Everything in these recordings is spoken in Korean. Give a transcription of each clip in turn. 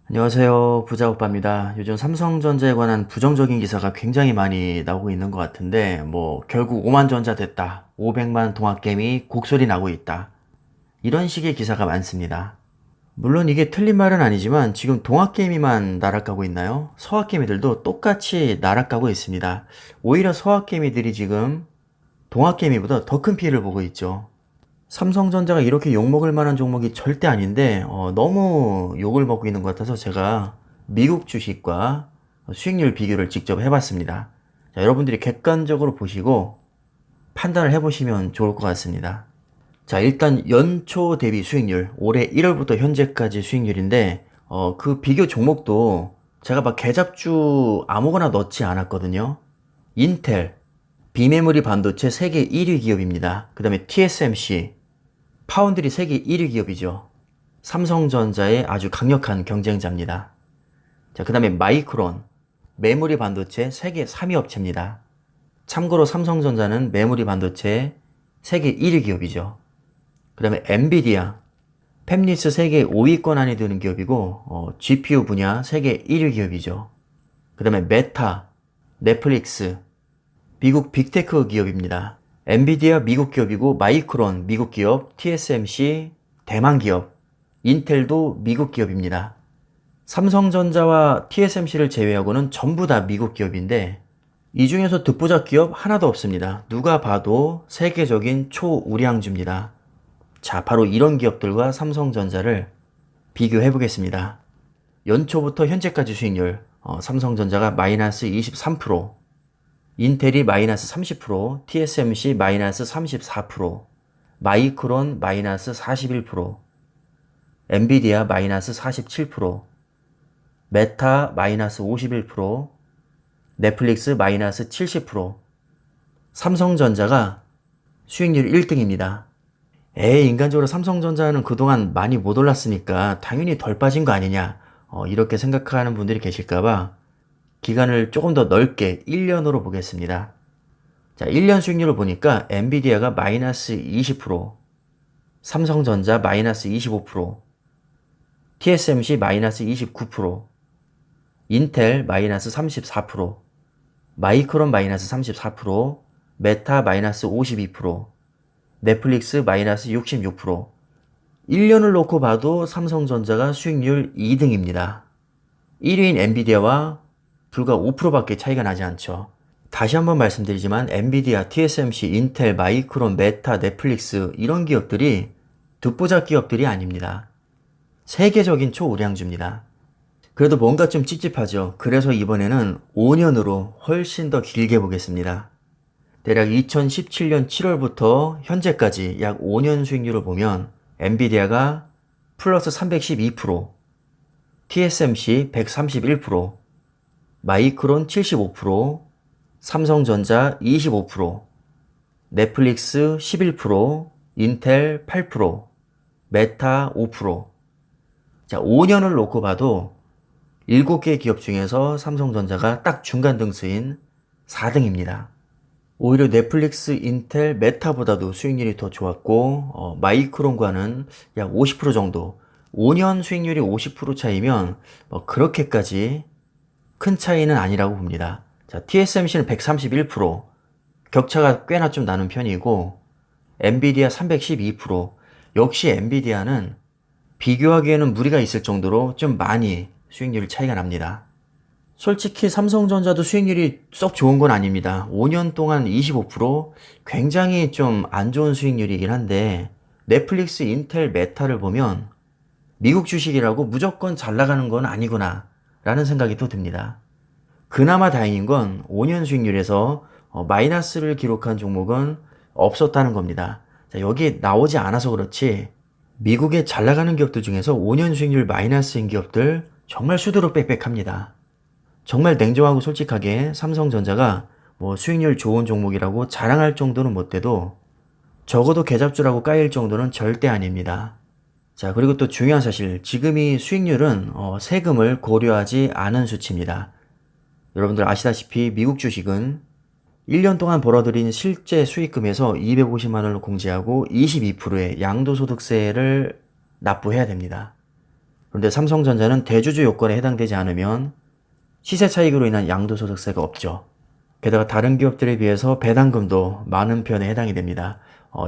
안녕하세요. 부자오빠입니다. 요즘 삼성전자에 관한 부정적인 기사가 굉장히 많이 나오고 있는 것 같은데, 결국 5만 전자 됐다. 500만 동학개미 곡소리 나고 있다. 이런 식의 기사가 많습니다. 물론 이게 틀린 말은 아니지만 지금 동학개미만 날아가고 있나요? 서학개미들도 똑같이 날아가고 있습니다. 오히려 서학개미들이 지금 동학개미보다 더 큰 피해를 보고 있죠. 삼성전자가 이렇게 욕먹을 만한 종목이 절대 아닌데 너무 욕을 먹고 있는 것 같아서 제가 미국 주식과 수익률 비교를 직접 해봤습니다. 자, 여러분들이 객관적으로 보시고 판단을 해보시면 좋을 것 같습니다. 자, 일단 연초 대비 수익률, 올해 1월부터 현재까지 수익률인데 그 비교 종목도 제가 막 개잡주 아무거나 넣지 않았거든요. 인텔, 비메모리 반도체 세계 1위 기업입니다. 그 다음에 TSMC, 파운드리 세계 1위 기업이죠. 삼성전자의 아주 강력한 경쟁자입니다. 자, 그 다음에 마이크론, 메모리 반도체 세계 3위 업체입니다. 참고로 삼성전자는 메모리 반도체 세계 1위 기업이죠. 그 다음에 엔비디아, 팹리스 세계 5위권 안에 드는 기업이고 GPU 분야 세계 1위 기업이죠. 그 다음에 메타, 넷플릭스, 미국 빅테크 기업입니다. 엔비디아 미국 기업이고 마이크론 미국 기업, TSMC 대만 기업, 인텔도 미국 기업입니다. 삼성전자와 TSMC를 제외하고는 전부 다 미국 기업인데 이 중에서 듣보잡 기업 하나도 없습니다. 누가 봐도 세계적인 초우량주입니다. 자, 바로 이런 기업들과 삼성전자를 비교해 보겠습니다. 연초부터 현재까지 수익률, 삼성전자가 마이너스 23%, 인텔이 마이너스 30%, TSMC 마이너스 34%, 마이크론 마이너스 41%, 엔비디아 마이너스 47%, 메타 마이너스 51%, 넷플릭스 마이너스 70%, 삼성전자가 수익률 1등입니다. 인간적으로 삼성전자는 그동안 많이 못 올랐으니까 당연히 덜 빠진 거 아니냐, 이렇게 생각하는 분들이 계실까봐 기간을 조금 더 넓게 1년으로 보겠습니다. 자, 1년 수익률을 보니까 엔비디아가 마이너스 20%, 삼성전자 마이너스 25%, TSMC 마이너스 29%, 인텔 마이너스 34%, 마이크론 마이너스 34%, 메타 마이너스 52%, 넷플릭스 마이너스 66%. 1년을 놓고 봐도 삼성전자가 수익률 2등입니다. 1위인 엔비디아와 불과 5%밖에 차이가 나지 않죠. 다시 한번 말씀드리지만 엔비디아, TSMC, 인텔, 마이크론, 메타, 넷플릭스 이런 기업들이 듣보잡 기업들이 아닙니다. 세계적인 초우량주입니다. 그래도 뭔가 좀 찝찝하죠. 그래서 이번에는 5년으로 훨씬 더 길게 보겠습니다. 대략 2017년 7월부터 현재까지 약 5년 수익률을 보면 엔비디아가 플러스 312%, TSMC 131%, 마이크론 75%, 삼성전자 25%, 넷플릭스 11%, 인텔 8%, 메타 5%. 자, 5년을 놓고 봐도 7개 기업 중에서 삼성전자가 딱 중간 등수인 4등입니다. 오히려 넷플릭스, 인텔, 메타보다도 수익률이 더 좋았고 마이크론과는 약 50% 정도, 5년 수익률이 50% 차이면 그렇게까지 큰 차이는 아니라고 봅니다. 자, TSMC는 131%, 격차가 꽤나 좀 나는 편이고 엔비디아 312%, 역시 엔비디아는 비교하기에는 무리가 있을 정도로 좀 많이 수익률 차이가 납니다. 솔직히 삼성전자도 수익률이 썩 좋은 건 아닙니다. 5년 동안 25%, 굉장히 좀 안 좋은 수익률이긴 한데 넷플릭스, 인텔, 메타를 보면 미국 주식이라고 무조건 잘 나가는 건 아니구나 라는 생각이 또 듭니다. 그나마 다행인 건 5년 수익률에서 마이너스를 기록한 종목은 없었다는 겁니다. 자, 여기 나오지 않아서 그렇지 미국의 잘 나가는 기업들 중에서 5년 수익률 마이너스인 기업들 정말 수두룩 빽빽합니다. 정말 냉정하고 솔직하게 삼성전자가 수익률 좋은 종목이라고 자랑할 정도는 못 돼도 적어도 개잡주라고 까일 정도는 절대 아닙니다. 자, 그리고 또 중요한 사실, 지금 이 수익률은 세금을 고려하지 않은 수치입니다. 여러분들 아시다시피 미국 주식은 1년 동안 벌어들인 실제 수익금에서 250만 원을 공제하고 22%의 양도소득세를 납부해야 됩니다. 그런데 삼성전자는 대주주 요건에 해당되지 않으면 시세 차익으로 인한 양도소득세가 없죠. 게다가 다른 기업들에 비해서 배당금도 많은 편에 해당이 됩니다.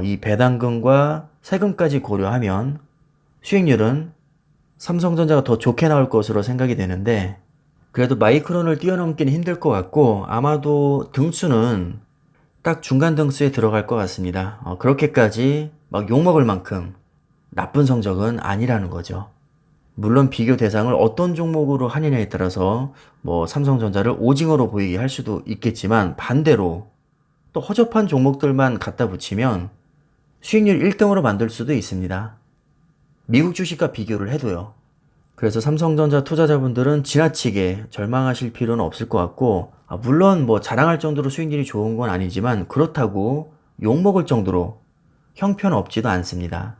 이 배당금과 세금까지 고려하면 수익률은 삼성전자가 더 좋게 나올 것으로 생각이 되는데, 그래도 마이크론을 뛰어넘기는 힘들 것 같고 아마도 등수는 딱 중간 등수에 들어갈 것 같습니다. 그렇게까지 막 욕먹을 만큼 나쁜 성적은 아니라는 거죠. 물론 비교 대상을 어떤 종목으로 하느냐에 따라서 뭐 삼성전자를 오징어로 보이게 할 수도 있겠지만, 반대로 또 허접한 종목들만 갖다 붙이면 수익률 1등으로 만들 수도 있습니다. 미국 주식과 비교를 해도요. 그래서 삼성전자 투자자분들은 지나치게 절망하실 필요는 없을 것 같고, 물론 뭐 자랑할 정도로 수익률이 좋은 건 아니지만 그렇다고 욕먹을 정도로 형편없지도 않습니다.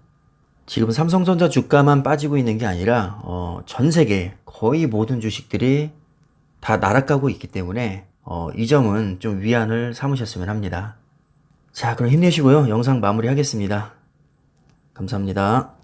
지금 삼성전자 주가만 빠지고 있는 게 아니라 전 세계 거의 모든 주식들이 다 날아가고 있기 때문에 이 점은 좀 위안을 삼으셨으면 합니다. 자, 그럼 힘내시고요. 영상 마무리하겠습니다. 감사합니다.